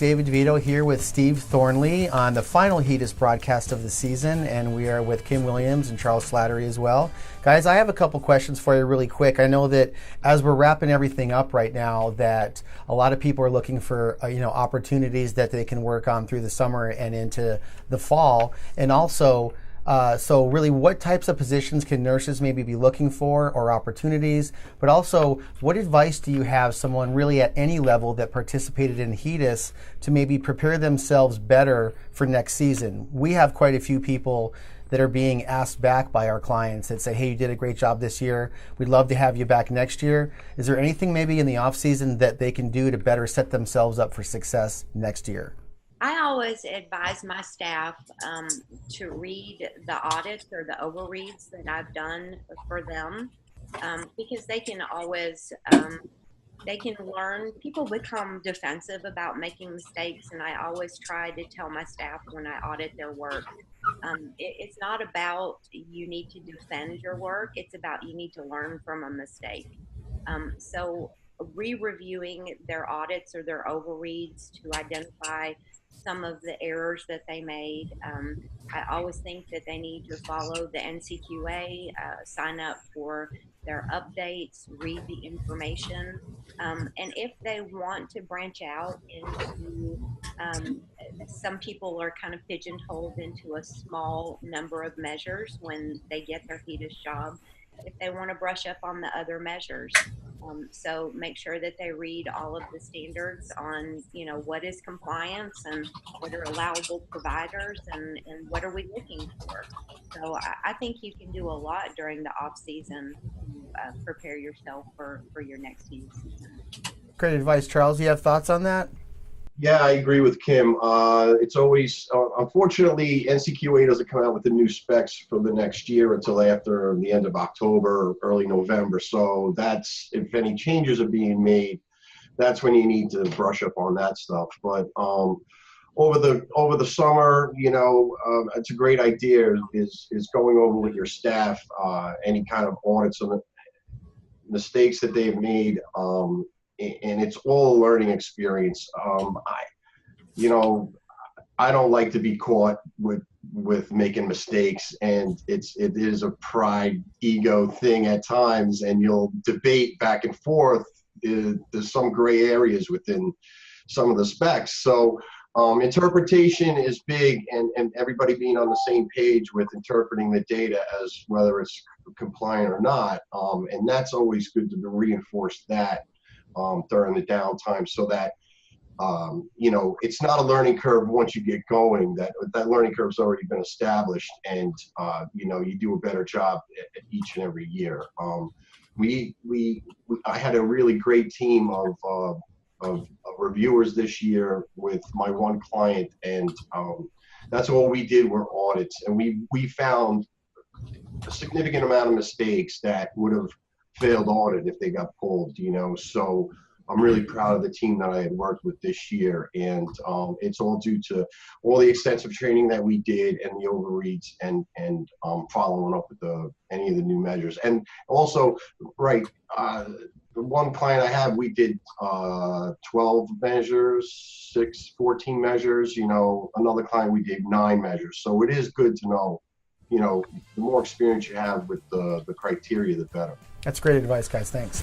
David DeVito here with Steve Thornley on the final HEDIS broadcast of the season, and we are with Kim Williams and Charles Slattery as well. Guys, I have a couple questions for you really quick. I know that as we're wrapping everything up right now, that a lot of people are looking for opportunities that they can work on through the summer and into the fall, and also so really, what types of positions can nurses maybe be looking for or opportunities? But also, what advice do you have someone really at any level that participated in HEDIS to maybe prepare themselves better for next season? We have quite a few people that are being asked back by our clients that say, hey, you did a great job this year. We'd love to have you back next year. Is there anything maybe in the off season that they can do to better set themselves up for success next year? I always advise my staff to read the audits or the overreads that I've done for them because they can always, they can learn. People become defensive about making mistakes, and I always try to tell my staff when I audit their work, it's not about you need to defend your work, it's about you need to learn from a mistake. So re-reviewing their audits or their overreads to identify some of the errors that they made. I always think that they need to follow the NCQA, sign up for their updates, read the information, and if they want to branch out into, some people are kind of pigeonholed into a small number of measures when they get their HEDIS job. If they want to brush up on the other measures, so make sure that they read all of the standards on, what is compliance and what are allowable providers and what are we looking for. So I think you can do a lot during the off season to prepare yourself for your next season. Great advice, Charles. You have thoughts on that? Yeah, I agree with Kim. It's always, unfortunately, NCQA doesn't come out with the new specs for the next year until after the end of October, early November. So that's, if any changes are being made, that's when you need to brush up on that stuff. But over the summer, it's a great idea is going over with your staff any kind of audits on the mistakes that they've made. And it's all a learning experience. I don't like to be caught with making mistakes, and it is a pride ego thing at times, and you'll debate back and forth. There's some gray areas within some of the specs. So interpretation is big, and everybody being on the same page with interpreting the data as whether it's compliant or not. And that's always good to reinforce that during the downtime, so that it's not a learning curve once you get going. That learning curve's already been established, and you do a better job each and every year. I had a really great team of reviewers this year with my one client, and that's all we did were audits, and we found a significant amount of mistakes that would have failed audit if they got pulled, so I'm really proud of the team that I had worked with this year, and it's all due to all the extensive training that we did and the overreads and following up with any of the new measures. And also, the one client I have, we did 12 measures, 14 measures, another client we did 9 measures. So it is good to know, the more experience you have with the criteria, the better. That's great advice, guys. Thanks.